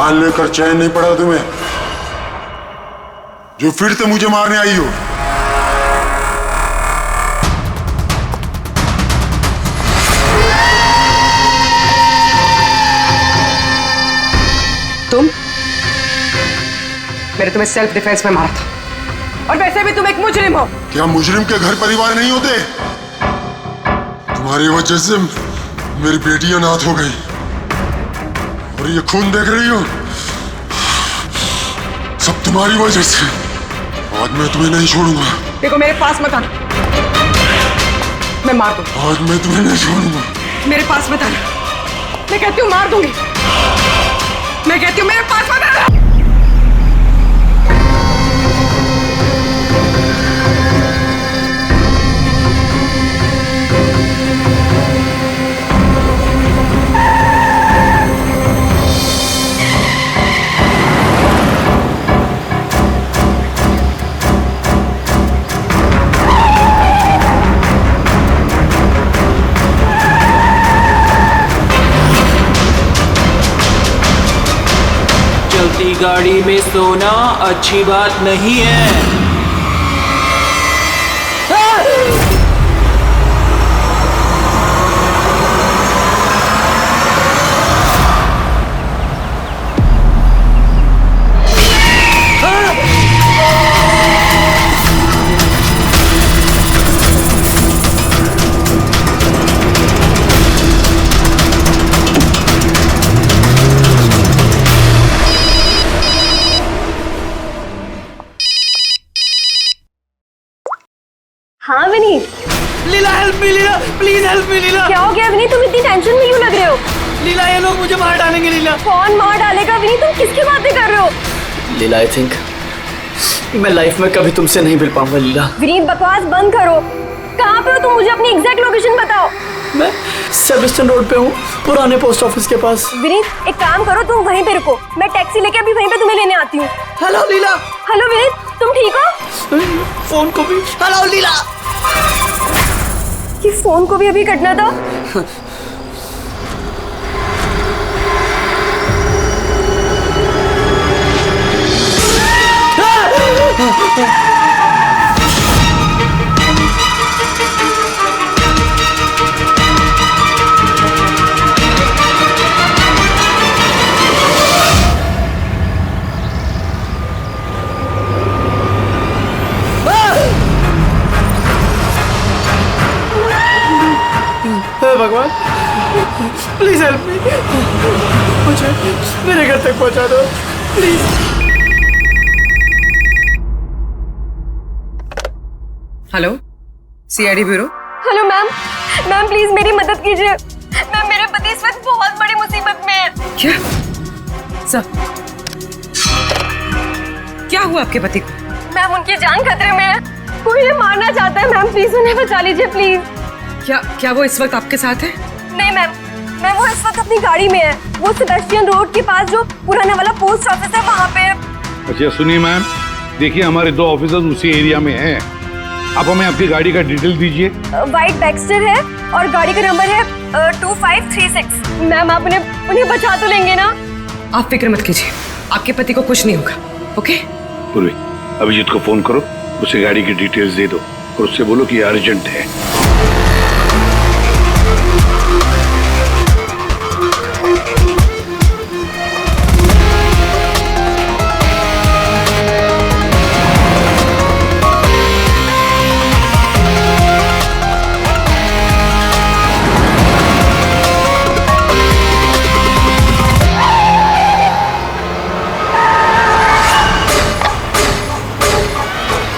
जान लेकर चैन नहीं पड़ा तुम्हें, जो फिर से मुझे मारने आई हो। तुम? मैंने तुम्हें सेल्फ डिफेंस में मारा था, और वैसे भी तुम एक मुजरिम हो। क्या मुजरिम के घर परिवार नहीं होते? तुम्हारी वजह से मेरी बेटी अनाथ हो गई, और ये खून देख रही हो, सब तुम्हारी वजह से। आज मैं तुम्हें नहीं छोड़ूंगा। देखो, मेरे पास मत आना, मैं मार दूंगा। आज मैं तुम्हें नहीं छोड़ूंगा। मेरे पास मत आना, मैं कहती हूँ मार दूंगी। मैं कहती हूँ मेरे पास मत आना। गाड़ी में सोना अच्छी बात नहीं है। हाँ Vineet. Leela help me, Leela please help me. Leela क्या हो गया विनीत, तुम इतनी टेंशन में क्यों लग रहे हो? लीला ये लोग मुझे मार डालेंगे। लीला कौन मार डालेगा विनीत, तुम किसकी बातें कर रहे हो? लीला आई थिंक मैं लाइफ में कभी तुमसे नहीं मिल पाऊंगा। लीला विनीत बकवास बंद करो। कहाँ पे हो तुम, मुझे अपनी एग्जैक्ट लोकेशन बताओ। मैं सेबेस्टियन रोड पे हूँ, पुराने पोस्ट ऑफिस के पास। विनीत एक काम करो, तुम वहीं पे रुको, मैं टैक्सी लेके अभी वहीं पे तुम्हें लेने आती हूँ। हेलो लीला। हेलो विनीत, तुम ठीक हो? फोन को भी हेलो लीला। ये फोन को भी अभी कटना था। भगवान प्लीज हेल्प मी, मुझे मेरे घर तक पहुंचा दो please. Hello, CID bureau. Hello ma'am, ma'am please मेरी मदद कीजिए। मैम मेरे पति इस वक्त बहुत बड़ी मुसीबत में है। क्या सब क्या हुआ आपके पति को? मैम उनकी जान खतरे में है, कोई उन्हें मारना चाहता है। मैम प्लीज उन्हें बचा लीजिए प्लीज। क्या वो इस वक्त आपके साथ है? नहीं मैम, मैम वो इस वक्त अपनी गाड़ी में है। वो सेबेस्टियन रोड के पास जो पुराना वाला पोस्ट ऑफिस है वहाँ पे है। अच्छा सुनिए मैम, देखिए हमारे 2 ऑफिसर्स उसी एरिया में हैं। आप हमें आपकी गाड़ी का डिटेल दीजिए। व्हाइट बैक्स्टर है और गाड़ी का नंबर है 2536। मैम आप उन्हें बचा तो लेंगे ना? आप फिक्र मत कीजिए, आपके पति को कुछ नहीं होगा। ओके पूर्वी, अभिजीत को फोन करो, उसे गाड़ी की डिटेल्स दे दो और उससे बोलो कि अर्जेंट है।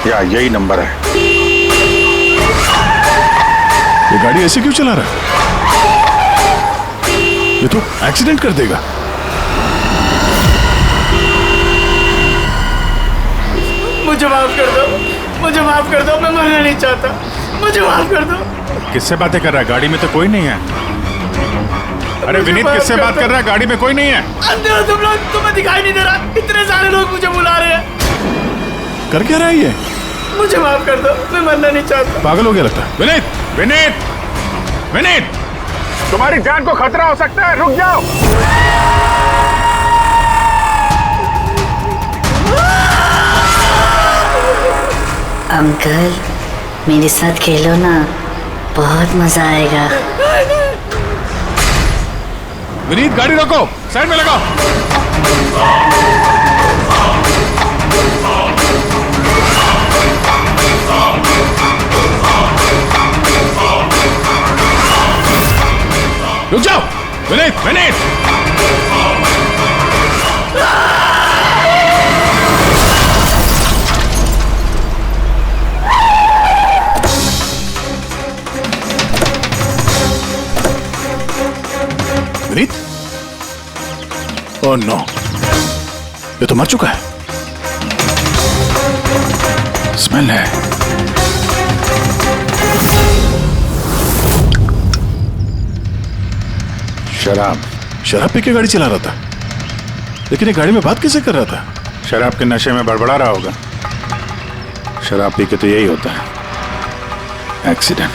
या यही नंबर है। ये गाड़ी ऐसे क्यों चला रहा है? ये तो एक्सीडेंट कर देगा। मुझे माफ कर दो, मुझे माफ कर दो, मैं मरना नहीं चाहता, मुझे माफ कर दो। किससे बातें कर रहा है? गाड़ी में तो कोई नहीं है। अरे विनीत किससे बात कर रहा है? गाड़ी में कोई नहीं है। अंधे हो तुम लोग, तुम्हें दिखाई नहीं दे रहा? इतने सारे लोग मुझे बुला रहे हैं। कर क्या रहा है ये? मुझे माफ कर दो, मैं मरना नहीं चाहता। पागल हो गया लगता है। विनीत, विनीत, विनीत, तुम्हारी जान को खतरा हो सकता है, रुक जाओ। अंकल मेरे साथ खेलो ना, बहुत मजा आएगा। विनीत गाड़ी रोको, साइड में लगाओ। रुक जाओ विनीत, विनीत। विनीत, ओह नो, ये तो मर चुका है। स्मेल है। शराब पी के गाड़ी चला रहा था, लेकिन ये गाड़ी में बात कैसे कर रहा था? शराब के नशे में बड़बड़ा रहा होगा। शराब पी के तो यही होता है, एक्सीडेंट।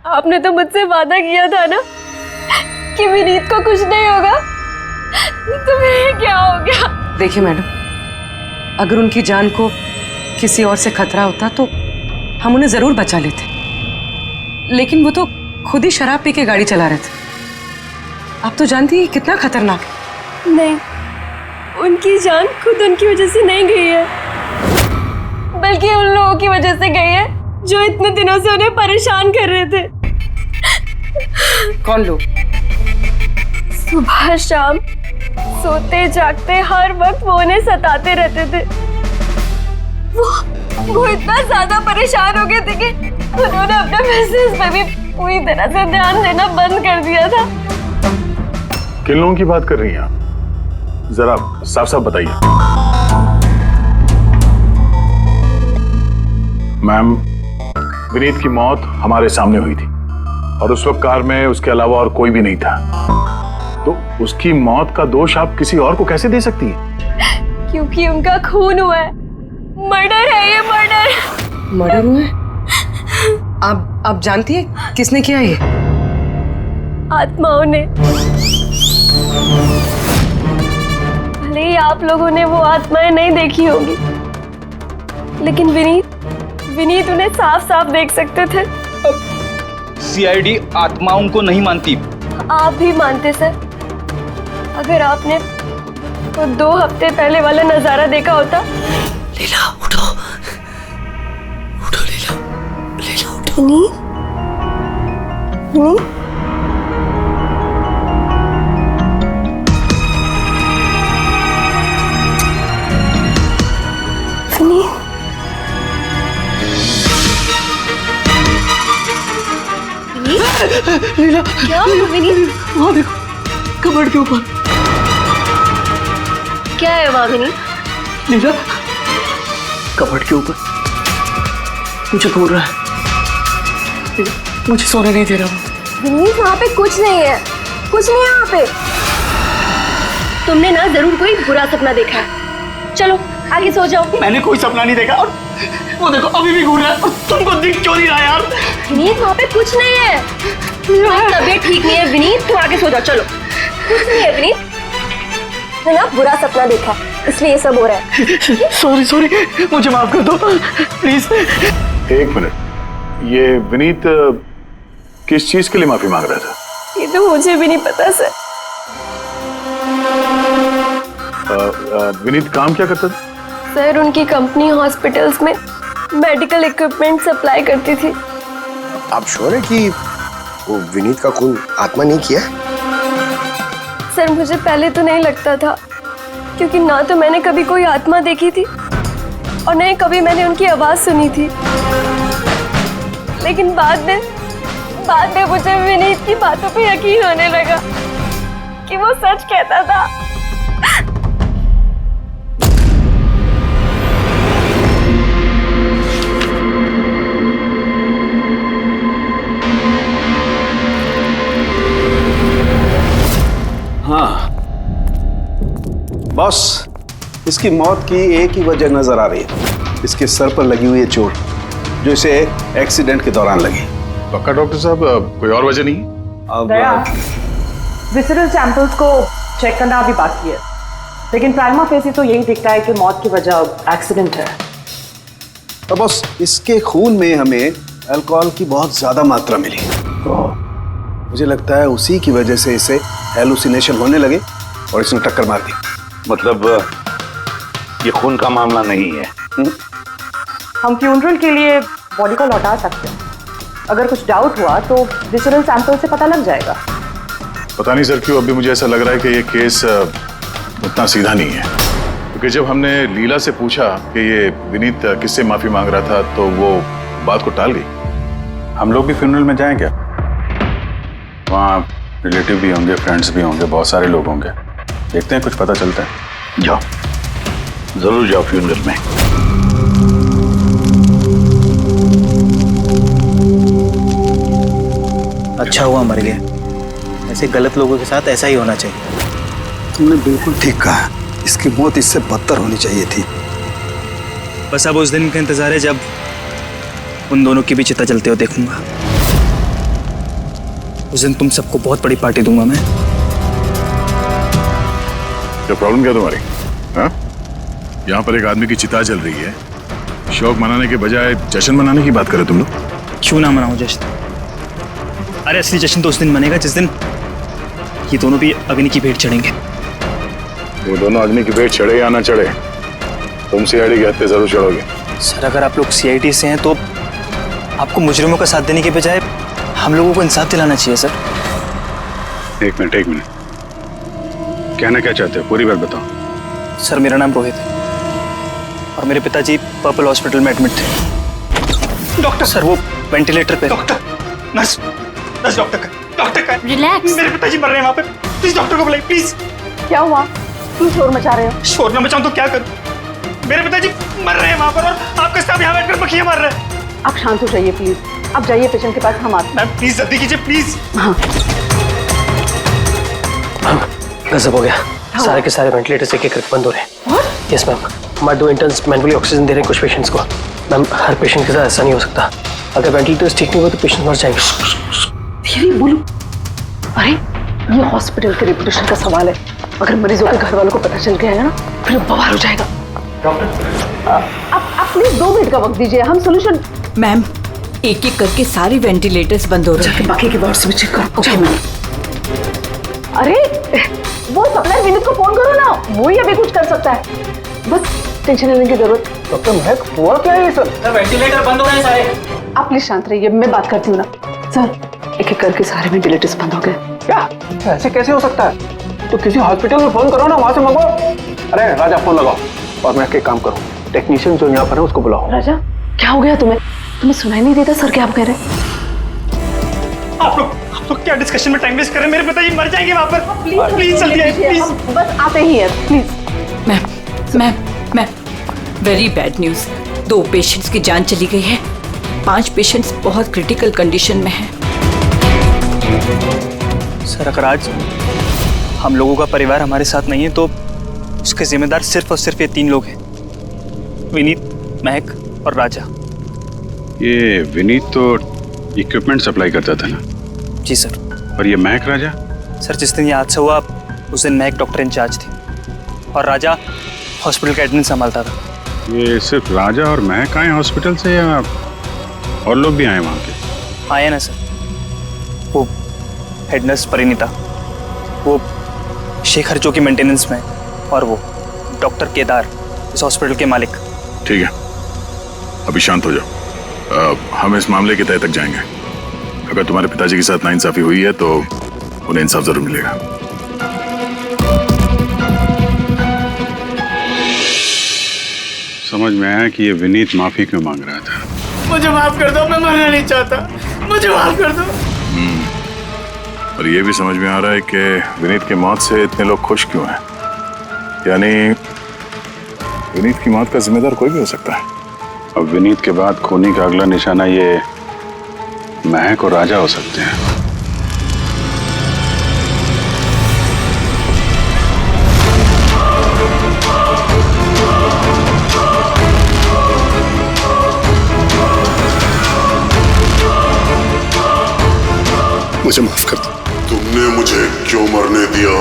आपने तो मुझसे वादा किया था ना कि विनीत को कुछ नहीं होगा, तो फिर क्या हो गया? देखिए मैडम, अगर उनकी जान को किसी और से खतरा होता तो हम उन्हें जरूर बचा लेते, लेकिन वो तो खुद ही शराब पी के गाड़ी चला रहे थे। आप तो जानती हैं कितना खतरनाक है। नहीं, उनकी जान खुद उनकी वजह से नहीं गई है, बल्कि उन लोगों की वजह से गई है जो इतने दिनों से उन्हें परेशान कर रहे थे। कौन लोग? सुबह शाम सोते जागते हर वक्त वो उन्हें सताते रहते थे। वो इतना ज्यादा परेशान हो गए थे कि उन्होंने अपने बिजनेस पे भी पूरी तरह से ध्यान देना बंद कर दिया था। किन लोगों की बात कर रही हैं आप? जरा साफ साफ बताइए। मैम, विनीत की मौत हमारे सामने हुई थी और उस वक्त कार में उसके अलावा और कोई भी नहीं था, तो उसकी मौत का दोष आप किसी और को कैसे दे सकती हैं? क्योंकि उनका खून हुआ है। मर्डर है ये, मर्डर। मर्डर हुआ है? आप जानती है किसने किया ये? आत्माओं ने। भले ही आप लोगों ने वो आत्माएं नहीं देखी होंगी, लेकिन विनीत उन्हें साफ साफ देख सकते थे। सीआईडी आत्माओं को नहीं मानती। आप भी मानते सर। अगर आपने वो 2 हफ्ते पहले वाला नजारा देखा होता। लीला उठो, उठो लीला, लीला उठो। विनीत, विनीत, लीला, क्या हुआ विनीत? वहाँ देखो, कबर्ड के ऊपर। क्या है वहाँ विनीत? लीला, कबर्ड के ऊपर मुझे घूर रहा है। लीला, मुझे सोने नहीं दे रहा। विनीत, वहाँ पे कुछ नहीं है, कुछ नहीं है वहाँ पे। तुमने ना जरूर कोई बुरा सपना देखा है। चलो आगे सो जाओ। मैंने कोई सपना नहीं देखा और वो देखो अभी भी घूर रहा है और तुमको दिख क्यों नहीं रहा यार? विनीत, वहाँ पे कुछ नहीं है। तबीयत ठीक नहीं है विनीत, तुम आगे सो जाओ। चलो, कुछ नहीं है विनीत, मैंने ना बुरा सपना देखा इसलिए ये सब हो रहा है। सॉरी, मुझे माफ कर दो प्लीज। एक मिनट, ये विनीत किस चीज के लिए माफी मांग रहा था? ये तो मुझे भी नहीं पता सर। विनीत काम क्या करता था? सर, उनकी कंपनी हॉस्पिटल्स में मेडिकल इक्विपमेंट सप्लाई करती थी। आप श्योर है कि वो विनीत का खून आत्मा नहीं किया? सर, मुझे पहले तो नहीं लगता था, क्योंकि ना तो मैंने कभी कोई आत्मा देखी थी और नहीं कभी मैंने उनकी आवाज सुनी थी। लेकिन बाद में मुझे विनीत की बातों पे यकीन होने लगा कि वो सच कहता था। हाँ बॉस, इसकी मौत की एक ही वजह नजर आ रही है, इसके सर पर लगी हुई है चोट जो इसे एक्सीडेंट के दौरान लगी। पक्का डॉक्टर साहब, कोई और वजह नहीं? अब विसरल सैंपल्स को चेक करना अभी बाकी है, लेकिन प्राइमा फेसी तो यही दिखता है कि मौत की वजह एक्सीडेंट है। तो बस इसके खून में हमें अल्कोहल की बहुत ज्यादा मात्रा मिली। तो मुझे लगता है उसी की वजह से इसे हेलुसिनेशन होने लगे और इसने टक्कर मार दी। मतलब ये खून का मामला नहीं है। हम फ्यूनरल के लिए बॉडी को लौटा सकते हैं। अगर कुछ डाउट हुआ तो विसरल सैंपल से पता लग जाएगा। पता नहीं सर क्यों अभी मुझे ऐसा लग रहा है कि ये केस उतना सीधा नहीं है, क्योंकि जब हमने लीला से पूछा कि ये विनीत किससे माफी मांग रहा था तो वो बात को टाल गई। हम लोग भी फ्यूनरल में जाएं क्या? वहाँ रिलेटिव भी होंगे, फ्रेंड्स भी होंगे, बहुत सारे लोग होंगे, देखते हैं कुछ पता चलता है। जाओ, जरूर जाओ फ्यूनरल में। अच्छा हुआ मर गया। ऐसे गलत लोगों के साथ ऐसा ही होना चाहिए। तुमने बिल्कुल ठीक कहा, इसकी मौत इससे बदतर होनी चाहिए थी। बस अब उस दिन का इंतजार है जब उन दोनों की भी चिता जलते हुए देखूंगा। उस दिन तुम सबको बहुत बड़ी पार्टी दूंगा मैं। क्या प्रॉब्लम क्या तुम्हारी? हाँ? यहाँ पर एक आदमी की चिता जल रही है, शौक मनाने के बजाय जश्न मनाने की बात करो तुम लोग। क्यों ना मनाऊं जश्न? अरे असली जश्न तो उस दिन मनेगा जिस दिन ये दोनों भी अग्नि की भेंट चढ़ेंगे। वो दोनों अग्नि की भेंट चढ़े या ना चढ़े, तुम सीआईडी के हत्थे जरूर चढ़ोगे। सर अगर आप लोग सीआईडी से हैं तो आपको मुजरिमों का साथ देने के बजाय हम लोगों को इंसाफ दिलाना चाहिए सर। एक मिनट, कहना क्या चाहते हो? पूरी बात बताओ। सर मेरा नाम रोहित है और मेरे पिताजी पर्पल हॉस्पिटल में एडमिट थे। डॉक्टर सर वो वेंटिलेटर पे। डॉक्टर, नर्स डॉक्टर का रिलैक्स। मेरे पिताजी मर रहे हैं वहाँ पे, प्लीज डॉक्टर को बुलाइए प्लीज। क्या हुआ? क्यों शोर मचा रहे हो? शोर न मचाऊं तो क्या करूं? मेरे पिताजी मर रहे हैं वहाँ पर और आपके साथ यहाँ बैठकर मक्खियाँ मार रहे हैं। आप शांत हो जाइए प्लीज। आप जाइए पेशेंट के पास, हम आते हैं। मैम प्लीज जल्दी कीजिए प्लीज। हाँ गजब हो गया, सारे के सारे वेंटिलेटर्स एक एक करके बंद हो रहे हैं। यस मैम, हमारे 2 इंटर्न्स मैनुअली ऑक्सीजन दे रहे हैं कुछ पेशेंट्स को। मैम हर पेशेंट के साथ ऐसा नहीं हो सकता, अगर वेंटिलेटर्स ठीक नहीं हुए तो पेशेंट मर जाएंगे। धीरे बोलो। अरे ये हॉस्पिटल के रेपुटेशन का सवाल है, अगर मरीजों के घर वालों को पता चल गया है ना फिर बवाल हो जाएगा। डॉक्टर आप प्लीज 2 मिनट का वक्त दीजिए, हम सोल्यूशन। मैम एक एक करके सारे वेंटिलेटर्स बंद हो रहे हैं। बाकी के वार्ड्स में चेक करो। Okay ma'am. अरे वो सप्लायर विनीत को फोन करो ना, वो ही अभी कुछ कर सकता है। बस टेंशन लेने की जरूरत। डॉक्टर महक हुआ क्या है सर? वेंटिलेटर बंद हो रहे हैं सारे। आप प्लीज शांत रहिए, मैं बात करती हूँ ना। सर एक एक करके सारे वेंटिलेटर्स बंद हो गए। क्या ऐसे कैसे हो सकता है? तो किसी हॉस्पिटल में फोन करो ना, वहां से मंगवाओ। अरे राजा फोन लगाओ और मैं एक काम करूँ, टेक्नीशियन जो यहाँ पर है उसको बुलाओ। राजा क्या हो गया तुम्हें? तुम्हें सुनाई नहीं देता सर क्या आप कह रहे हैं? आप लोग क्या डिस्कशन में टाइम वेस्ट कर रहे हैं? मेरे पिताजी मर जाएंगे वहाँ पर। प्लीज जल्दी आइए प्लीज। बस आते ही है please. Ma'am very bad news. 2 patients की जान चली गई है, 5 पेशेंट्स बहुत क्रिटिकल कंडीशन में हैं। सर अगर आज हम लोगों का परिवार हमारे साथ नहीं है तो उसके जिम्मेदार सिर्फ और सिर्फ ये 3 लोग हैं, विनीत, महक और राजा। ये विनीत तो इक्विपमेंट सप्लाई करता था ना? जी सर। और ये महक राजा? सर जिस दिन ये हादसा हुआ उस दिन महक डॉक्टर इंचार्ज थी और राजा हॉस्पिटल का एडमिन संभालता था। ये सिर्फ राजा और महक आए हॉस्पिटल से या और लोग भी आए वहाँ के? आए ना सर, वो हेड नर्स परिणीता, वो शेखर जो कि मेंटेनेंस में है, और वो डॉक्टर केदार इस हॉस्पिटल के मालिक। ठीक है, अभी शांत हो जाओ। हम इस मामले के तह तक जाएंगे। अगर तुम्हारे पिताजी के साथ नाइंसाफी हुई है तो उन्हें इंसाफ जरूर मिलेगा। समझ में आया कि ये विनीत माफी क्यों मांग रहा था। मुझे माफ कर दो, मैं मरना नहीं चाहता, मुझे माफ कर दो। और ये भी समझ में आ रहा है कि विनीत की मौत से इतने लोग खुश क्यों हैं। यानी विनीत की मौत का जिम्मेदार कोई भी हो सकता है। अब विनीत के बाद खूनी का अगला निशाना ये महक और राजा हो सकते हैं। मुझे माफ कर दो। तुमने मुझे क्यों मरने दिया?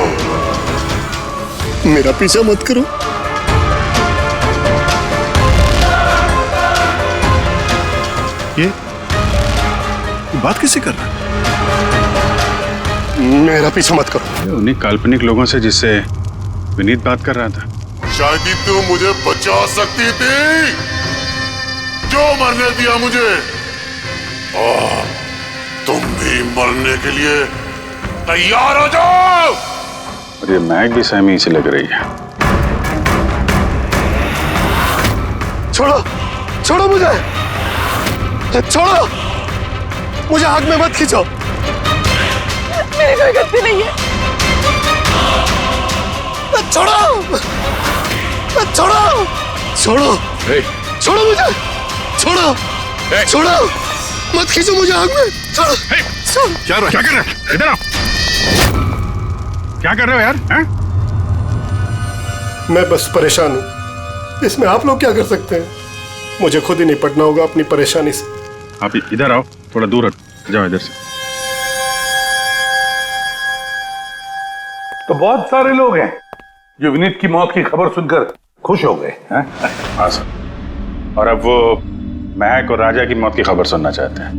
मेरा पीछा मत करो। ये बात किससे कर रहा है? मेरा पीछा मत करो। उन्हीं काल्पनिक लोगों से जिससे विनीत बात कर रहा था। शायद तू मुझे बचा सकती थी, क्यों मरने दिया मुझे? तुम भी मरने के लिए तैयार हो जाओ। और ये महक भी सहमी से लग रही है। छोड़ो, छोड़ो मुझे, छोड़ो मुझे, आग में मत खींचो। मेरी कोई गलती नहीं है। छोड़ो, छोड़ो, छोड़ो, छोड़ो मुझे, छोड़ो, छोड़ो, मत खींचो मुझे आग में। छोड़ो, क्या कर रहे हो? इधर आओ। क्या कर रहे हो यार? हैं? मैं बस परेशान हूँ, इसमें आप लोग क्या कर सकते हैं? मुझे खुद ही निपटना होगा अपनी परेशानी से। आप इधर आओ, थोड़ा दूर हट जाओ इधर से। तो बहुत सारे लोग हैं जो विनीत की मौत की खबर सुनकर खुश हो गए हैं। हाँ सर, और अब वो महक और राजा की मौत की खबर सुनना चाहते हैं।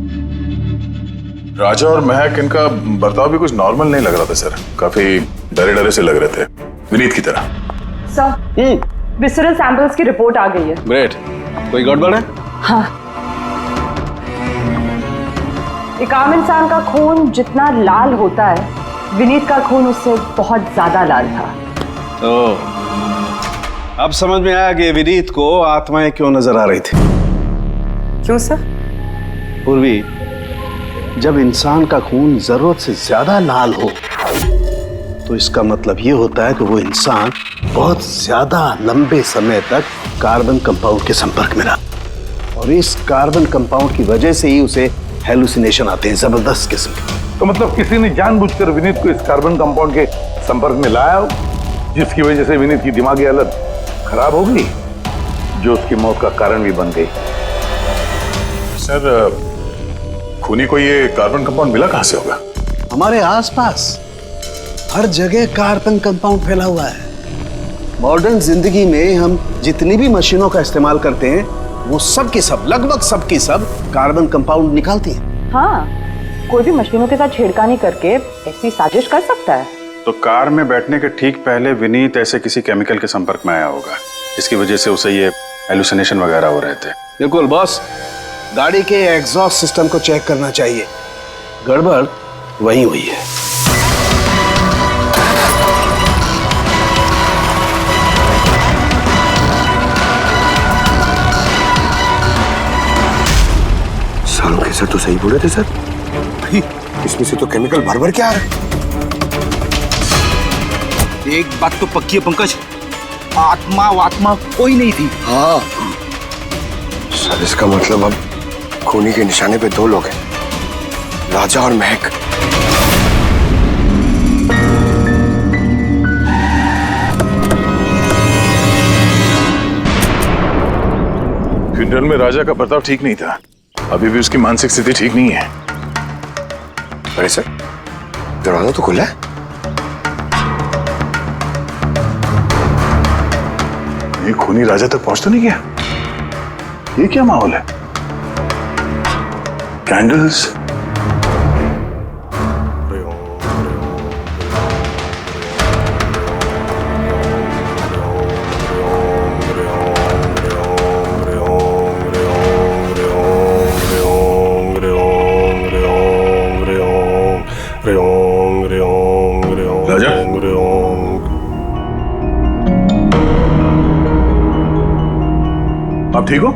राजा और महक, इनका बर्ताव भी कुछ नॉर्मल नहीं लग रहा था सर। काफी डरे डरे से लग रहे थे, विनीत की तरह। सर, विसरल सैंपल्स की रिपोर्ट आ गई है। ग्रेट। कोई गड़बड़ है? हाँ, एक आम इंसान का खून जितना लाल होता है, विनीत का खून उससे बहुत ज्यादा लाल था। तो अब समझ में आया कि विनीत को आत्माएं क्यों नजर आ रही थी। क्यों सर? पूर्वी, जब इंसान का खून जरूरत से ज्यादा लाल हो तो इसका मतलब ये होता है कि वो इंसान बहुत ज्यादा लंबे समय तक कार्बन कंपाउंड के संपर्क में रहा, और इस कार्बन कंपाउंड की वजह से ही उसे हेलुसिनेशन आते हैं, जबरदस्त किस्म के। तो मतलब किसी ने जानबूझकर विनीत को इस कार्बन कंपाउंड के संपर्क में लाया हो, जिसकी वजह से विनीत की दिमागी हालत खराब हो गई, जो उसकी मौत का कारण भी बन गई। सर, खूनी को ये कार्बन कंपाउंड मिला कहां से होगा? हमारे आसपास हर जगह कार्बन कंपाउंड फैला हुआ है। मॉडर्न जिंदगी में हम जितनी भी मशीनों का इस्तेमाल करते हैं, वो सब की सब, लगभग सब की सब कार्बन कंपाउंड निकालती हैं। हाँ, कोई भी मशीनों के साथ छेड़खानी करके ऐसी साजिश कर सकता है। तो कार में बैठने के ठीक पहले विनीत ऐसे किसी केमिकल के संपर्क में आया होगा, इसकी वजह से उसे ये हेलुसिनेशन वगैरह हो रहे थे। बिल्कुल बॉस, गाड़ी के एग्जॉस्ट सिस्टम को चेक करना चाहिए, गड़बड़ वहीं हुई है। सालों के सर तो सही बोले थे सर, इसमें से तो केमिकल भर भर के आ रहा है। एक बात तो पक्की है पंकज, आत्मा कोई नहीं थी। हाँ सर, इसका मतलब अब खूनी के निशाने पे दो लोग हैं, राजा और महक। फ्यूनरल में राजा का बर्ताव ठीक नहीं था, अभी भी उसकी मानसिक स्थिति ठीक नहीं है। अरे सर, दरवाजा तो खुला है। ये खूनी राजा तक पहुंच तो नहीं गया? ये क्या माहौल है? कैंडल्स, राजा, आप ठीक हो?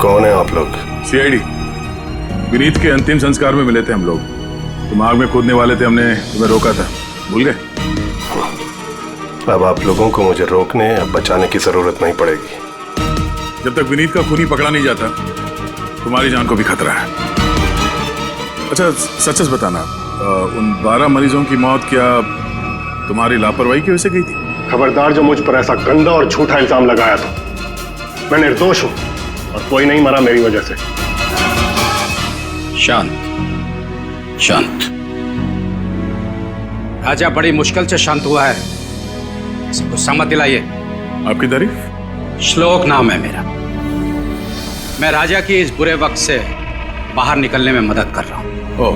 कौन है आप लोग? सीआईडी। विनीत के अंतिम संस्कार में मिले थे हम लोग, तुम आग में कूदने वाले थे, हमने तुम्हें रोका था, भूल गए? अब आप लोगों को मुझे रोकने या बचाने की जरूरत नहीं पड़ेगी। जब तक विनीत का खूनी पकड़ा नहीं जाता, तुम्हारी जान को भी खतरा है। अच्छा सच सच बताना, उन 12 मरीजों की मौत क्या तुम्हारी लापरवाही की वजह से गई थी? खबरदार जो मुझ पर ऐसा गंदा और झूठा इल्जाम लगाया था। मैं निर्दोष हूं और कोई नहीं मरा मेरी वजह से। शांत शांत। राजा बड़ी मुश्किल से शांत हुआ है, इसको गुस्सा मत दिलाइए। आपकी तारीफ? श्लोक नाम है मेरा। मैं राजा की इस बुरे वक्त से बाहर निकलने में मदद कर रहा हूँ। ओह,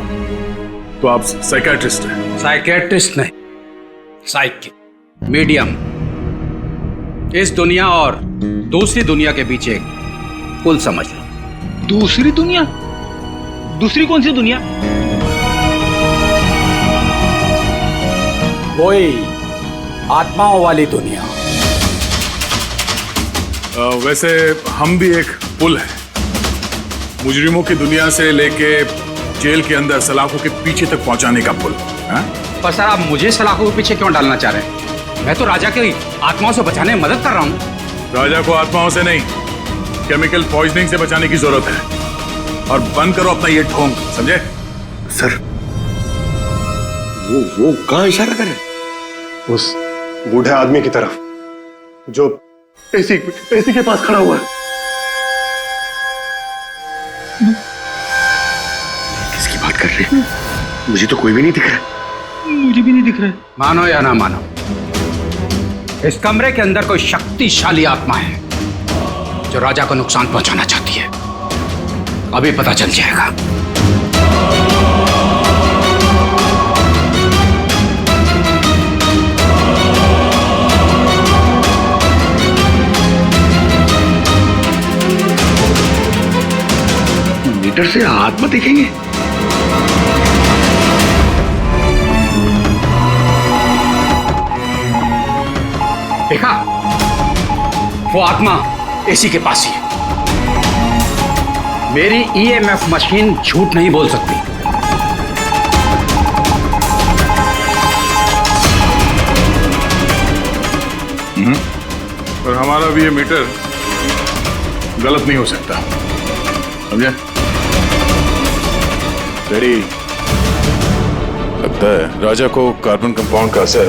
तो आप साइकियाट्रिस्ट हैं? साइकियाट्रिस्ट नहीं, साइकिक, मीडियम। इस दुनिया और दूसरी दुनिया के बीच एक पुल समझ लो। दूसरी दुनिया? दूसरी कौन सी दुनिया? वही आत्माओं वाली दुनिया। वैसे हम भी एक पुल है, मुजरिमों की दुनिया से लेके जेल के अंदर सलाखों के पीछे तक पहुंचाने का पुल। पर सर, आप मुझे सलाखों के पीछे क्यों डालना चाह रहे हैं? मैं तो राजा की आत्माओं से बचाने में मदद कर रहा हूँ। राजा को आत्माओं से नहीं, केमिकल पॉइजनिंग से बचाने की जरूरत है। और बंद करो अपना ये ढोंग, समझे? सर, वो कहाँ इशारा कर रहे? उस बूढ़े आदमी की तरफ जो एसी के पास खड़ा हुआ है। किसकी बात कर रहे हैं? मुझे तो कोई भी नहीं दिख रहा। मुझे भी नहीं दिख रहा है। मानो या ना मानो, इस कमरे के अंदर कोई शक्तिशाली आत्मा है जो राजा को नुकसान पहुंचाना चाहती है। अभी पता चल जाएगा। मीटर से आत्मा देखेंगे? देखा, वो आत्मा एसी के पास ही है। मेरी ईएमएफ मशीन झूठ नहीं बोल सकती। पर हमारा भी ये मीटर गलत नहीं हो सकता, समझे? डैडी, लगता है राजा को कार्बन कंपाउंड का असर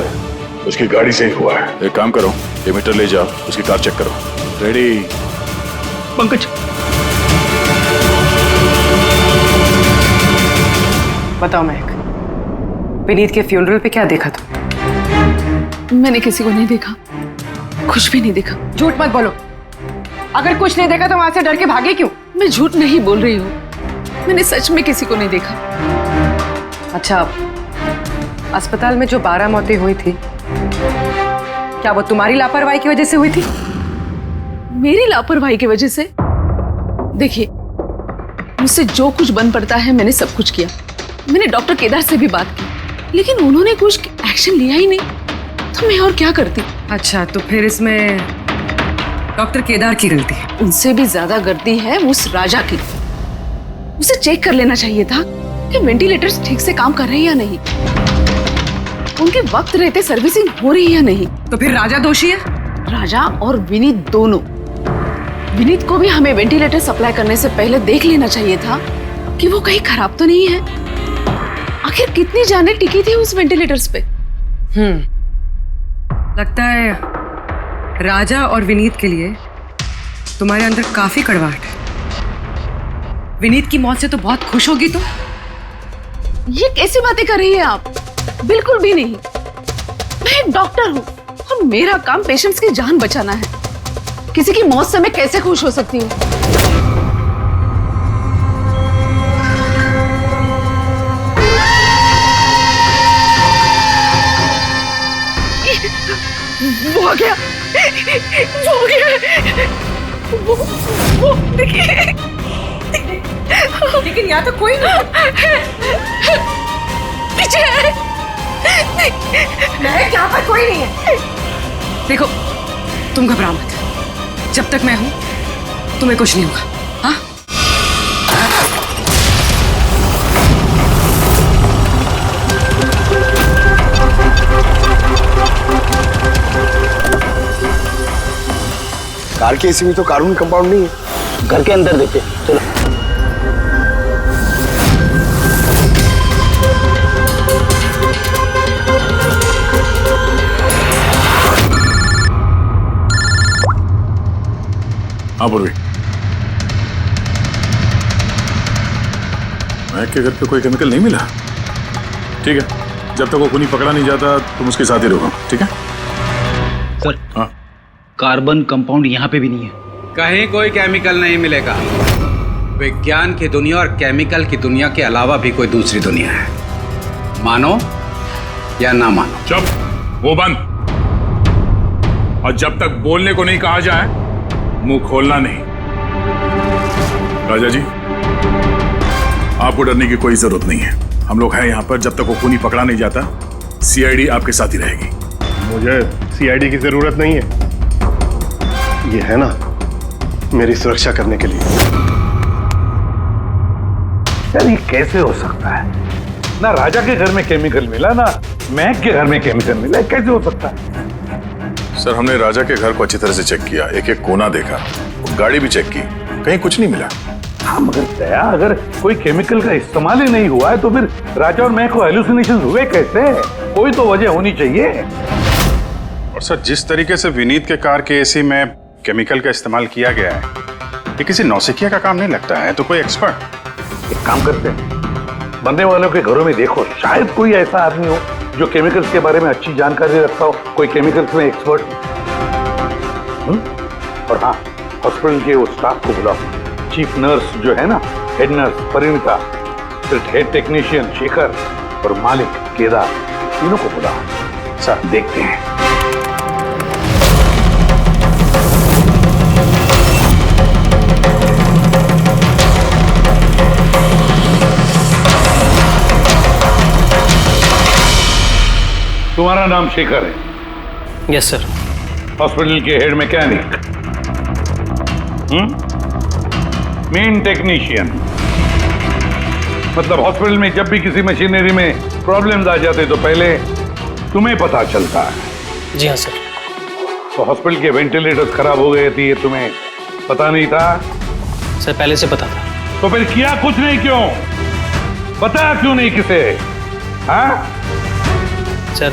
उसकी गाड़ी से ही हुआ है। एक काम करो, ये मीटर ले जाओ, उसकी कार चेक करो। रेडी? पंकज, बताओ महक, विनीत के फ्यूनरल पे क्या देखा तुम? मैंने किसी को नहीं देखा, कुछ भी नहीं देखा। झूठ मत बोलो। अगर कुछ नहीं देखा तो वहां से डर के भागे क्यों? मैं झूठ नहीं बोल रही हूँ, मैंने सच में किसी को नहीं देखा। अच्छा, अस्पताल में जो 12 मौतें हुई थी, क्या वो तुम्हारी लापरवाही की वजह से हुई थी? मेरी लापरवाही की वजह से? देखिए, मुझसे जो कुछ बन पड़ता है मैंने सब कुछ किया। मैंने डॉक्टर केदार से भी बात की, लेकिन उन्होंने कुछ एक्शन लिया ही नहीं, तो मैं और क्या करती। अच्छा, तो फिर इसमें डॉक्टर केदार की गलती है? उनसे भी ज्यादा गलती है उस राजा की। उसे चेक कर लेना चाहिए था कि वेंटिलेटर्स ठीक से काम कर रहे हैं या नहीं, उनके वक्त रहते सर्विसिंग हो रही है या नहीं। तो फिर राजा दोषी है? राजा और विनीत दोनों। विनीत को भी हमें वेंटिलेटर सप्लाई करने से पहले देख लेना चाहिए था कि वो कहीं खराब तो नहीं है। आखिर कितनी जानें टिकी थी उस वेंटिलेटर्स पे। लगता है राजा और विनीत के लिए तुम्हारे अंदर काफी कड़वाहट है। विनीत की मौत से तो बहुत खुश होगी तुम। ये कैसी बातें कर रही है आप? बिल्कुल भी नहीं। मैं एक डॉक्टर हूँ और मेरा काम पेशेंट्स की जान बचाना है। किसी की मौत से मैं कैसे खुश हो सकती हूँ? वो आ गया, वो आ गया, वो देखिए। लेकिन यहाँ तो कोई नहीं। पीछे है। यहाँ पर कोई नहीं है। देखो, तुम घबराओ मत। जब तक मैं हूं तुम्हें कुछ नहीं होगा। हाँ? कार के एसी में तो कार्बन कंपाउंड नहीं है। घर के अंदर देखते, चलो। हाँ पूर्वी, महक के घर पे कोई केमिकल नहीं मिला? ठीक है, जब तक वो खूनी पकड़ा नहीं जाता तुम उसके साथ ही रहो, ठीक है? सर, हाँ, कार्बन कंपाउंड यहाँ पे भी नहीं है। कहीं कोई केमिकल नहीं मिलेगा। विज्ञान की दुनिया और केमिकल की दुनिया के अलावा भी कोई दूसरी दुनिया है, मानो या ना मानो। चुप, वो बंद। और जब तक बोलने को नहीं कहा जाए मुंह खोलना नहीं। राजा जी, आपको डरने की कोई जरूरत नहीं है। हम लोग हैं यहाँ पर, जब तक वो खूनी पकड़ा नहीं जाता सीआईडी आपके साथ ही रहेगी। मुझे सीआईडी की जरूरत नहीं है, ये है ना मेरी सुरक्षा करने के लिए। यार ये कैसे हो सकता है? ना राजा के घर में केमिकल मिला, ना महक के घर में केमिकल मिला, कैसे हो सकता है? सर, हमने राजा के घर को अच्छी तरह से चेक किया, एक एक कोना देखा, गाड़ी भी चेक की, कहीं कुछ नहीं मिला। हाँ मगर दया, अगर कोई केमिकल का इस्तेमाल ही नहीं हुआ है तो फिर राजा और महक को हेलुसिनेशन हुए कैसे? कोई तो वजह होनी चाहिए। और सर, जिस तरीके से विनीत के कार के एसी में केमिकल का इस्तेमाल किया गया है, ये किसी नौसिखिया का काम नहीं लगता है, तो कोई एक्सपर्ट। एक काम करते हैं, बनने वालों के घरों में देखो, शायद कोई ऐसा आदमी हो जो केमिकल्स के बारे में अच्छी जानकारी रखता हो, कोई केमिकल्स में एक्सपर्ट। और हाँ, हॉस्पिटल के उस स्टाफ को बुलाओ, चीफ नर्स जो है ना, हेड नर्स परिणीता, फिर हेड टेक्नीशियन शेखर और मालिक केदार, तीनों को बुलाओ। सर देखते हैं। तुम्हारा नाम शेखर है? Yes sir. हॉस्पिटल के हेड मैकेनिक, मेन टेक्नीशियन, मतलब हॉस्पिटल में जब भी किसी मशीनरी में प्रॉब्लम्स आ जाते तो पहले तुम्हें पता चलता है। जी हाँ सर। तो हॉस्पिटल के वेंटिलेटर्स खराब हो गए थे, ये तुम्हें पता नहीं था? सर पहले से पता था। तो फिर किया कुछ नहीं क्यों? बताया क्यों नहीं किसे? हाँ सर,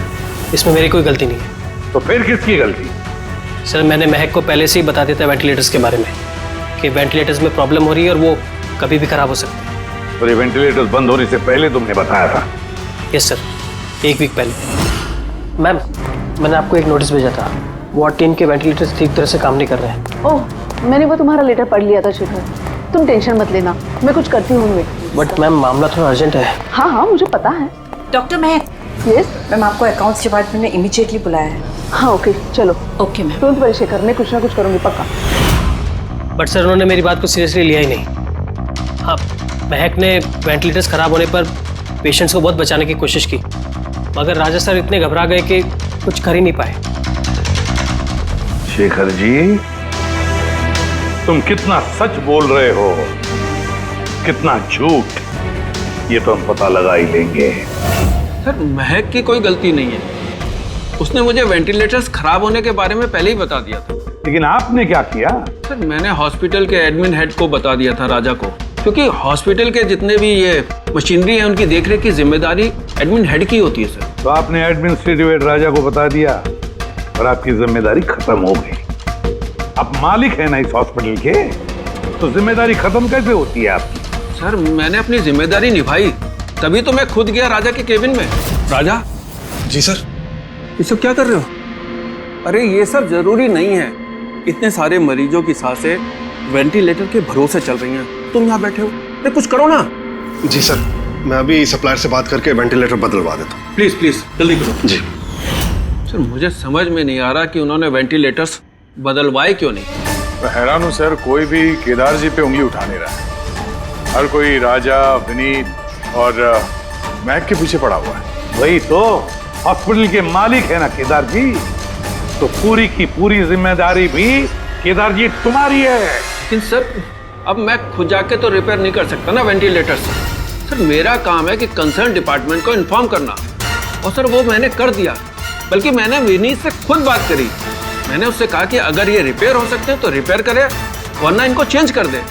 इसमें मेरी कोई गलती नहीं है। तो फिर किसकी गलती? सर, मैंने महक को पहले से ही बता दिया था वेंटिलेटर्स के बारे में, कि वेंटिलेटर्स में प्रॉब्लम हो रही है और वो कभी भी खराब हो सकते हैं। और ये वेंटिलेटर्स बंद होने से पहले तुमने बताया था? यस सर, 1 वीक पहले। मैम, मैंने आपको एक नोटिस भेजा था, वार्ड 3 के वेंटिलेटर्स ठीक तरह से काम नहीं कर रहे हैं। ओह, मैंने वो तुम्हारा लेटर पढ़ लिया था शेखर, तुम टेंशन मत लेना, मैं कुछ करती हूँ। बट मैम, मामला थोड़ा अर्जेंट है। हाँ हाँ मुझे पता है। डॉक्टर महक। यस मैम, आपको अकाउंट्स डिपार्टमेंट ने इमीडिएटली बुलाया है। हाँ ओके चलो। Okay ma'am. तुरंत वही शेखर, मैं कुछ ना कुछ करूँगी पक्का। बट सर, उन्होंने मेरी बात को सीरियसली लिया ही नहीं। हाँ, महक ने वेंटिलेटर्स खराब होने पर पेशेंट्स को बहुत बचाने की कोशिश की, मगर राजा सर इतने घबरा गए कि कुछ कर ही नहीं पाए। शेखर जी, तुम कितना सच बोल रहे हो, कितना झूठ, ये तो हम पता लगा ही लेंगे। सर, महक की कोई गलती नहीं है, उसने मुझे वेंटिलेटर्स खराब होने के बारे में पहले ही बता दिया था। लेकिन आपने क्या किया? सर, मैंने हॉस्पिटल के एडमिन हेड को बता दिया था, राजा को, क्योंकि हॉस्पिटल के जितने भी ये मशीनरी है उनकी देखरेख की जिम्मेदारी एडमिन हेड की होती है सर। तो आपने एडमिनिस्ट्रेटिव हेड राजा को बता दिया और आपकी जिम्मेदारी खत्म हो गई। आप मालिक है ना इस हॉस्पिटल के, तो जिम्मेदारी खत्म कैसे होती है आपकी? सर, मैंने अपनी जिम्मेदारी निभाई, तभी तो मैं खुद गया राजा के केबिन में। राजा। जी सर। ये सब क्या कर रहे हो? अरे ये सब जरूरी नहीं है, इतने सारे मरीजों की सांसें वेंटिलेटर के भरोसे चल रही हैं, तुम यहाँ बैठे हो, अरे कुछ करो ना। जी सर, मैं अभी सप्लायर से बात करके वेंटिलेटर बदलवा देता हूँ। प्लीज प्लीज जल्दी करो। जी सर, मुझे समझ में नहीं आ रहा कि उन्होंने वेंटिलेटर्स बदलवाए क्यों नहीं। मैं हैरान हूँ सर, कोई भी केदार जी पे उंगली उठा नहीं रहा। हर कोई राजा, विनीत और महक के पीछे पड़ा हुआ है। वही तो, हॉस्पिटल के मालिक है ना केदार जी, तो पूरी की पूरी जिम्मेदारी भी केदार जी तुम्हारी है। लेकिन सर, अब मैं खुद जाके तो रिपेयर नहीं कर सकता ना वेंटिलेटर्स। सर, मेरा काम है कि कंसर्न डिपार्टमेंट को इन्फॉर्म करना, और सर वो मैंने कर दिया। बल्कि मैंने विनीत से खुद बात करी, मैंने उससे कहा कि अगर ये रिपेयर हो सकते हैं तो रिपेयर करे, वरना इनको चेंज कर दे,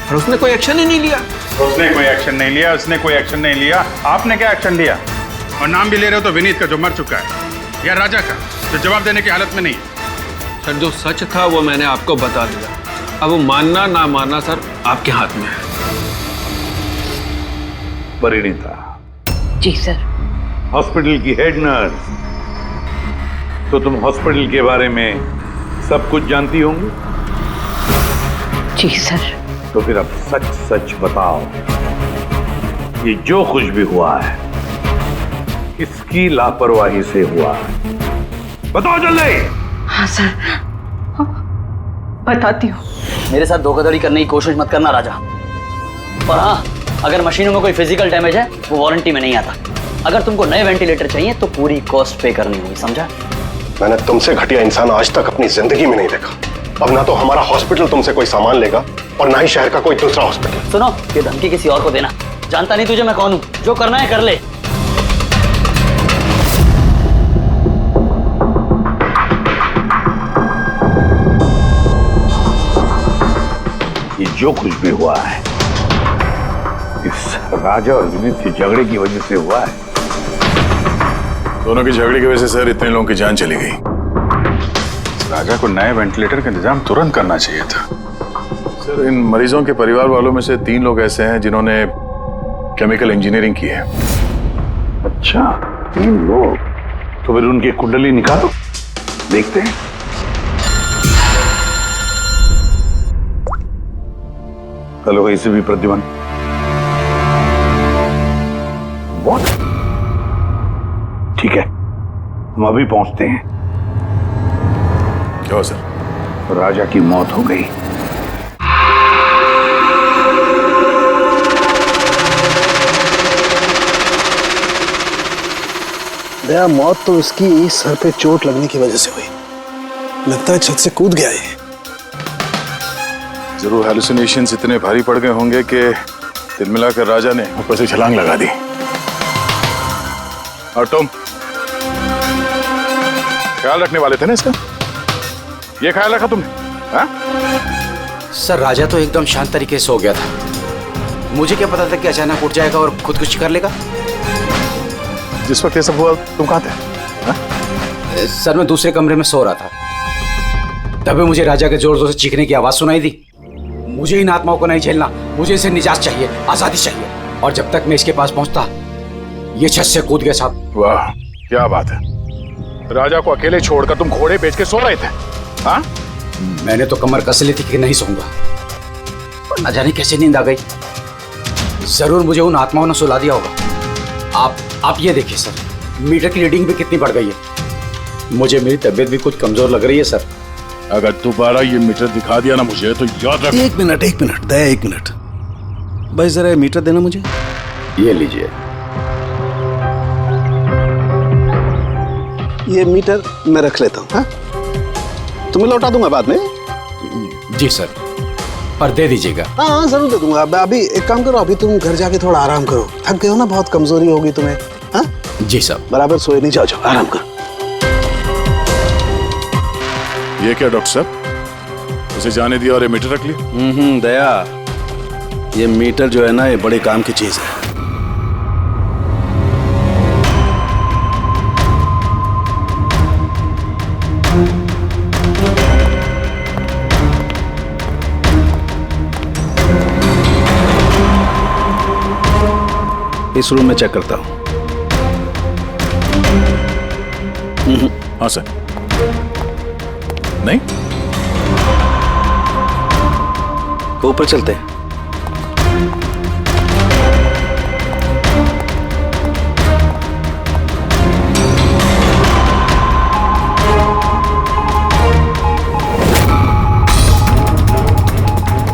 और उसने कोई एक्शन ही नहीं लिया। उसने कोई एक्शन नहीं लिया, उसने कोई एक्शन नहीं लिया। आपने क्या एक्शन लिया? और नाम भी ले रहे हो तो विनीत का जो मर चुका है, या राजा का जो जवाब देने की हालत में नहीं है। सर, जो सच था वो मैंने आपको बता दिया, अब वो मानना ना मानना सर आपके हाथ में है। परिणीता। जी सर। हॉस्पिटल की हेड नर्स, तो तुम हॉस्पिटल के बारे में सब कुछ जानती होंगी? जी सर। तो फिर अब सच सच बताओ, ये जो कुछ भी हुआ है किसकी लापरवाही से हुआ है? बताओ जल्दी। हाँ सर, बताती हूँ। मेरे साथ धोखाधड़ी करने की कोशिश मत करना राजा। और हाँ, अगर मशीनों में कोई फिजिकल डैमेज है वो वारंटी में नहीं आता। अगर तुमको नए वेंटिलेटर चाहिए तो पूरी कॉस्ट पे करनी होगी, समझा? मैंने तुमसे घटिया इंसान आज तक अपनी जिंदगी में नहीं देखा। अब ना तो हमारा हॉस्पिटल तुमसे कोई सामान लेगा और ना ही शहर का कोई दूसरा हॉस्पिटल। सुनो, ये धमकी किसी और को देना। जानता नहीं तुझे मैं कौन हूँ। जो करना है कर ले। ये जो कुछ भी हुआ है इस राजा और विनीत के झगड़े की वजह से हुआ है। दोनों की झगड़े की वजह से सर इतने लोगों की जान चली गई। राजा को नए वेंटिलेटर का इंतजाम तुरंत करना चाहिए था। सर, इन मरीजों के परिवार वालों में से 3 लोग ऐसे हैं जिन्होंने केमिकल इंजीनियरिंग की है। अच्छा, 3 लोग? तो फिर उनकी कुंडली निकालो, देखते हैं। हेलो, इसे भी प्रतिबंध। ठीक है, हम अभी पहुंचते हैं। क्या हो सर? राजा की मौत हो गई। दया, मौत तो उसकी सर पे चोट लगने की वजह से हुई। लगता है छत से कूद गया है। जरूर हेलुसिनेशंस इतने भारी पड़ गए होंगे कि दिल मिलाकर राजा ने ऊपर से छलांग लगा दी। और तुम ख्याल रखने वाले थे ना इसका? ये ख्याल रखा तुमने? हाँ? सर, राजा तो एकदम शांत तरीके से हो गया था। मुझे क्या पता था कि अचानक उठ जाएगा और खुदकुशी कर लेगा। जिस वक्त ये सब हुआ तुम कहाँ थे? हाँ? सर, मैं दूसरे कमरे में सो रहा था। तभी मुझे राजा के जोर जोर से चीखने की आवाज सुनाई दी। मुझे इन आत्माओं को नहीं झेलना, मुझे इसे निजात चाहिए, आजादी चाहिए। और जब तक मैं इसके पास पहुंचता, ये छत से कूद गया साहब। वाह, क्या बात है। राजा को अकेले छोड़कर तुम घोड़े बेच के सो रहे थे? हाँ? मैंने तो कमर कस ली थी कि नहीं सोऊंगा, पर न जाने कैसे नींद आ गई। जरूर मुझे उन आत्माओं ने सुला दिया होगा। आप ये देखिए सर, मीटर की रीडिंग भी कितनी बढ़ गई है। मुझे मेरी तबीयत भी कुछ कमजोर लग रही है सर। अगर दोबारा ये मीटर दिखा दिया ना मुझे तो याद रख। एक मिनट दया, 1 मिनट। भाई जरा मीटर देना मुझे। ये लीजिए। ये मीटर मैं रख लेता हूँ। हाँ, तुम्हें लौटा दूंगा बाद में। जी सर, पर दे दीजिएगा। हाँ, जरूर दे दूंगा। अभी एक काम करो, अभी तुम घर जाके थोड़ा आराम करो। थक गए हो ना, बहुत कमजोरी होगी तुम्हें। हाँ जी साहब। बराबर सोए नहीं, जाओ आराम करो। ये क्या डॉक्टर साहब, उसे जाने दिया और ये मीटर रख लिया? दया, ये मीटर जो है ना, ये बड़े काम की चीज है। इस रूम में चेक करता हूं। हाँ सर। नहीं, ऊपर चलते हैं।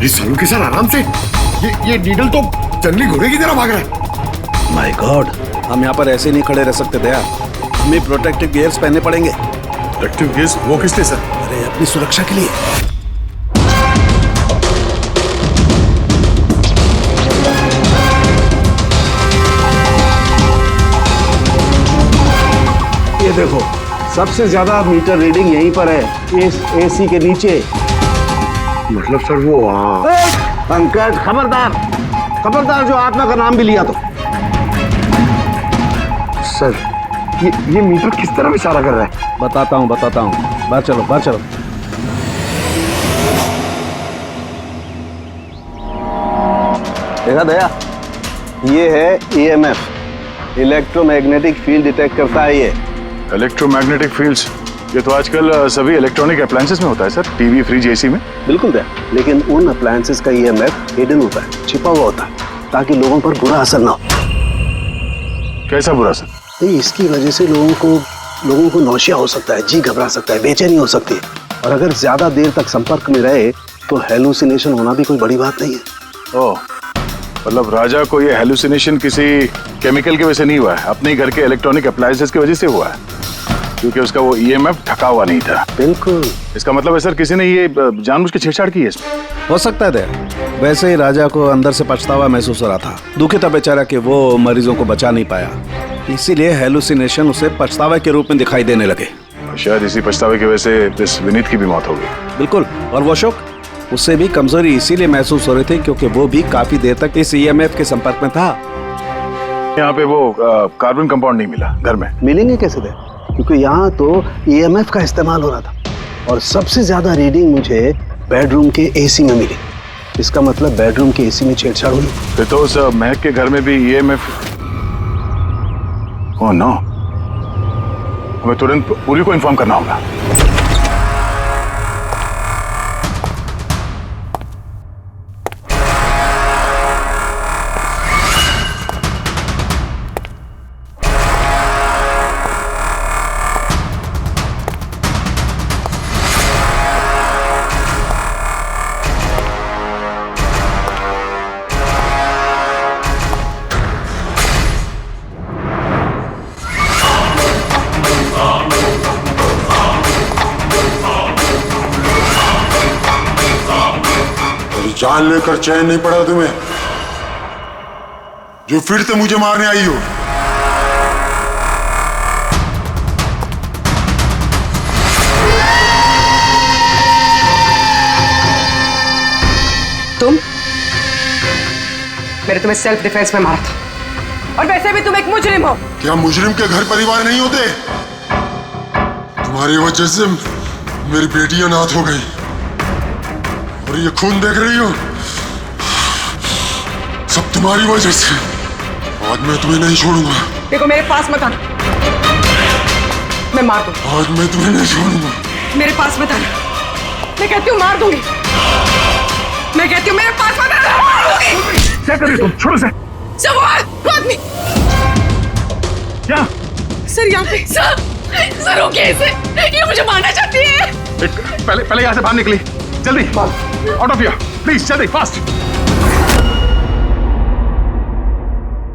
ये सालू के सर आराम से, ये नीडल तो जंगली घोड़े की तरह भाग रहा है। माय गॉड, हम यहाँ पर ऐसे नहीं खड़े रह सकते दया। हमें प्रोटेक्टिव गियर्स पहनने पड़ेंगे। Protective gears? वो किस लिए सर? अरे अपनी सुरक्षा के लिए। ये देखो, सबसे ज्यादा मीटर रीडिंग यहीं पर है, इस एसी के नीचे। मतलब सर वो पंकज, खबरदार जो आत्मा का नाम भी लिया तो। सर, ये मीटर किस तरह इशारा कर रहा है? बताता हूँ। बाहर चलो। देखा दया, ये है EMF, इलेक्ट्रोमैग्नेटिक फील्ड डिटेक्ट करता है। ये इलेक्ट्रोमैग्नेटिक फील्ड्स ये तो आजकल सभी इलेक्ट्रॉनिक अप्लायंसेस में होता है सर, टीवी, फ्रिज, एसी में। बिल्कुल दे, लेकिन उन अप्लायंसेस का ईएमएफ हिडन होता है, छिपा हुआ होता है, ताकि लोगों पर बुरा असर ना हो। कैसा बुरा असर? नहीं, इसकी वजह से लोगों को नौशिया हो सकता है, जी घबरा सकता है, बेचैनी हो सकती है, और अगर ज्यादा देर तक संपर्क में रहे तो हेलुसिनेशन होना भी कोई बड़ी बात नहीं है। ओह, मतलब राजा को ये हेलुसिनेशन किसी केमिकल की वजह से नहीं हुआ है, अपने घर के इलेक्ट्रॉनिक अप्लायंसेस की वजह से हुआ है, क्योंकि उसका वो ईएमएफ ढका हुआ नहीं था। बिल्कुल। इसका मतलब है सर किसी ने ये जानबूझ के छेड़छाड़ की है इसमें। हो सकता है दे। वैसे ही राजा को अंदर से पछतावा महसूस हो रहा था, दुखी था बेचारा कि वो मरीजों को बचा नहीं पाया, इसीलिए हेलुसिनेशन उसे पछतावे के रूप में दिखाई देने लगे। शायद इसी पछतावे की वजह से इस विनीत की भी मौत हो गई। बिल्कुल, और वो अशोक, उससे भी कमजोरी इसीलिए महसूस हो रही थी क्योंकि वो भी काफी देर तक इस ईएमएफ के संपर्क में था। यहाँ पे वो कार्बन कंपाउंड नहीं मिला घर में। मिलेंगे कैसे दे, क्योंकि यहाँ तो ईएमएफ का इस्तेमाल हो रहा था, और सबसे ज्यादा रीडिंग मुझे बेडरूम के एसी में मिली। इसका मतलब बेडरूम के एसी में छेड़छाड़ हुई। फिर तो उस महक के घर में भी ईएमएफ। ओह नो, हमें तुरंत पूरी को इन्फॉर्म करना होगा। जान लेकर चैन नहीं पड़ा तुम्हें, जो फिर से मुझे मारने आई हो। तुम? मैंने तुम्हें सेल्फ डिफेंस में मारा था, और वैसे भी तुम एक मुजरिम हो। क्या मुजरिम के घर परिवार नहीं होते? तुम्हारी वजह से मेरी बेटी अनाथ हो गई, और ये खून देख रही हो, सब तुम्हारी वजह से। आज मैं तुम्हें नहीं छोड़ूंगा। देखो, मेरे पास मत आना, मैं मार दूंगा। आज मैं तुम्हें नहीं छोड़ूंगा। मेरे पास मत आना, मैं कहती हूँ मार दूंगी। मैं कहती हूँ मेरे पास मत आना, मार दूंगी। क्या कर रही हो तुम? छोड़ो से। सवाल आदमी। क्या? सर यहाँ पे। सर रोकिए इसे, ये मुझे मारना चाहती है। पहले यहाँ से बाहर निकली, जल्दी आउट ऑफ हियर प्लीज, जल्दी फास्ट।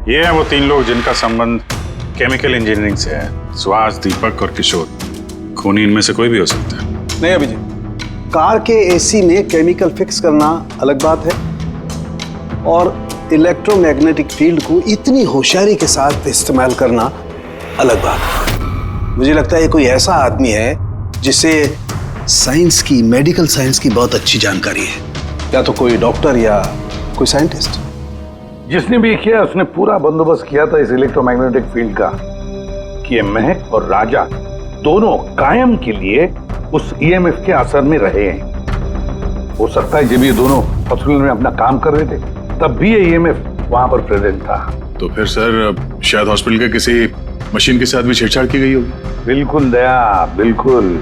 ये हैं वो 3 लोग जिनका संबंध केमिकल इंजीनियरिंग से है। सुहास, दीपक और किशोर। खूनी इनमें से कोई भी हो सकता है। नहीं अभिजीत, कार के एसी में केमिकल फिक्स करना अलग बात है, और इलेक्ट्रोमैग्नेटिक फील्ड को इतनी होशियारी के साथ इस्तेमाल करना अलग बात है। मुझे लगता है ये कोई ऐसा आदमी है जिसे साइंस की, मेडिकल साइंस की बहुत अच्छी जानकारी है, या तो कोई डॉक्टर या कोई साइंटिस्ट। जिसने भी किया उसने पूरा बंदोबस्त किया था इस इलेक्ट्रोमैग्नेटिक फील्ड का, कि ये महक और राजा दोनों कायम के लिए उस ईएमएफ के असर में रहे हैं। हो सकता है जब ये दोनों हॉस्पिटल में अपना काम कर रहे थे तब भी ये ईएमएफ वहां पर प्रेजेंट था। तो फिर सर शायद हॉस्पिटल के किसी मशीन के साथ भी छेड़छाड़ की गई होगी। बिल्कुल दया, बिल्कुल।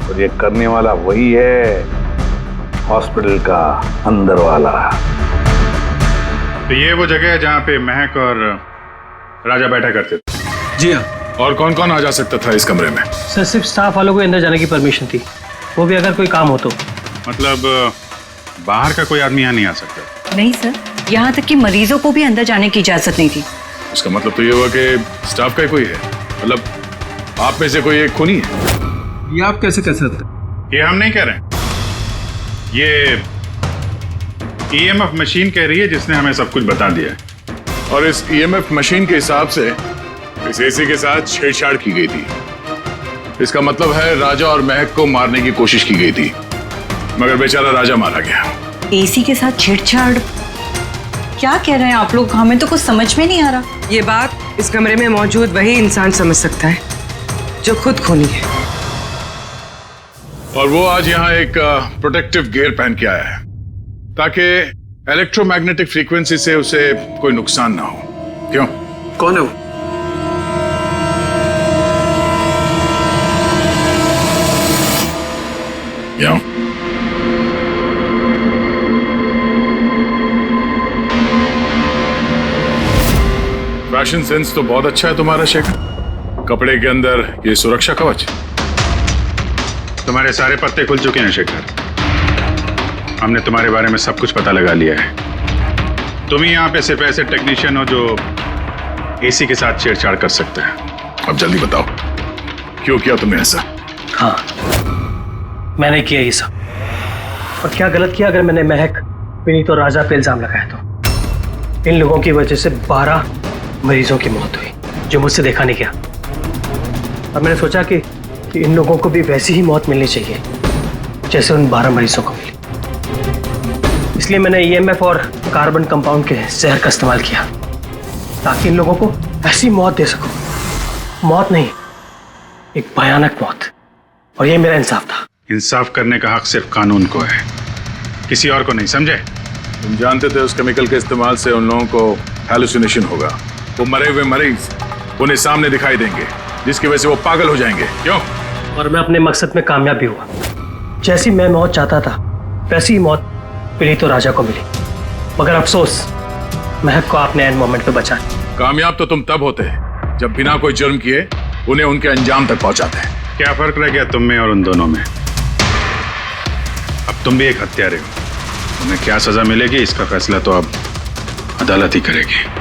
और ये करने वाला वही है, हॉस्पिटल का अंदर वाला। तो ये वो जगह है जहाँ पे महक और राजा बैठा करते थे? जी हाँ। और कौन कौन आ जा सकता था इस कमरे में? सर सिर्फ स्टाफ वालों को अंदर जाने की परमिशन थी, वो भी अगर कोई काम हो तो। मतलब बाहर का कोई आदमी यहाँ नहीं आ सकता? नहीं सर, यहाँ तक कि मरीजों को भी अंदर जाने की इजाजत नहीं थी। उसका मतलब तो ये हुआ कि स्टाफ का ही कोई है, मतलब आप में से कोई एक खूनी है। ये आप कैसे कह सकते? ये हम नहीं कह रहे, ये ईएमएफ मशीन कह रही है जिसने हमें सब कुछ बता दिया है। और इस ईएमएफ मशीन के हिसाब से इस एसी के साथ छेड़छाड़ की गई थी। इसका मतलब है राजा और महक को मारने की कोशिश की गई थी, मगर बेचारा राजा मारा गया। एसी के साथ छेड़छाड़? क्या कह रहे हैं आप लोग? हमें तो कुछ समझ में नहीं आ रहा। ये बात इस कमरे में मौजूद वही इंसान समझ सकता है जो खुद खूनी है। और वो आज यहाँ एक प्रोटेक्टिव गियर पहन के आया है ताकि इलेक्ट्रोमैग्नेटिक फ्रीक्वेंसी से उसे कोई नुकसान ना हो। क्यों? कौन है वो? यहाँ फैशन सेंस तो बहुत अच्छा है तुम्हारा शेखर। कपड़े के अंदर ये सुरक्षा कवच। तुम्हारे सारे पत्ते खुल चुके हैं शेखर। हमने तुम्हारे बारे में सब कुछ पता लगा लिया है। तुम ही यहाँ पे सिर्फ ऐसे टेक्नीशियन हो जो एसी के साथ छेड़छाड़ कर सकते हैं। अब जल्दी बताओ, क्यों किया तुमने ऐसा? हाँ, मैंने किया ये सब। और क्या गलत किया अगर मैंने महक, विनीत और राजा पे इल्जाम लगाया तो? इन लोगों की वजह से 12 मरीजों की मौत हुई जो मुझसे देखा नहीं गया। और मैंने सोचा कि इन लोगों को भी वैसी ही मौत मिलनी चाहिए जैसे उन 12 मरीजों को मिली। इसलिए मैंने EMF और कार्बन कंपाउंड के जहर का इस्तेमाल किया ताकि इन लोगों को ऐसी मौत दे सकूं। मौत नहीं, एक भयानक मौत। और ये मेरा इंसाफ था। इंसाफ करने का हक सिर्फ कानून को है, किसी और को नहीं, समझे? तुम जानते थे उस केमिकल के इस्तेमाल से उन लोगों को हैलुसिनेशन होगा। वो मरे हुए मरीज उन्हें सामने दिखाई देंगे, जिसकी वजह से वो पागल हो जाएंगे। क्यों? और मैं अपने मकसद में कामयाब भी हुआ। जैसी मैं मौत चाहता था वैसी ही मौत विनीत और राजा को मिली। मगर अफसोस, महक को आपने एंड मोमेंट पे बचा। कामयाब तो तुम तब होते हैं जब बिना कोई जुर्म किए उन्हें उनके अंजाम तक पहुंचाते हैं। क्या फर्क रह गया तुम में और उन दोनों में? अब तुम भी एक हत्यारे हो। तुम्हें क्या सजा मिलेगी इसका फैसला तो अब अदालत ही करेगी।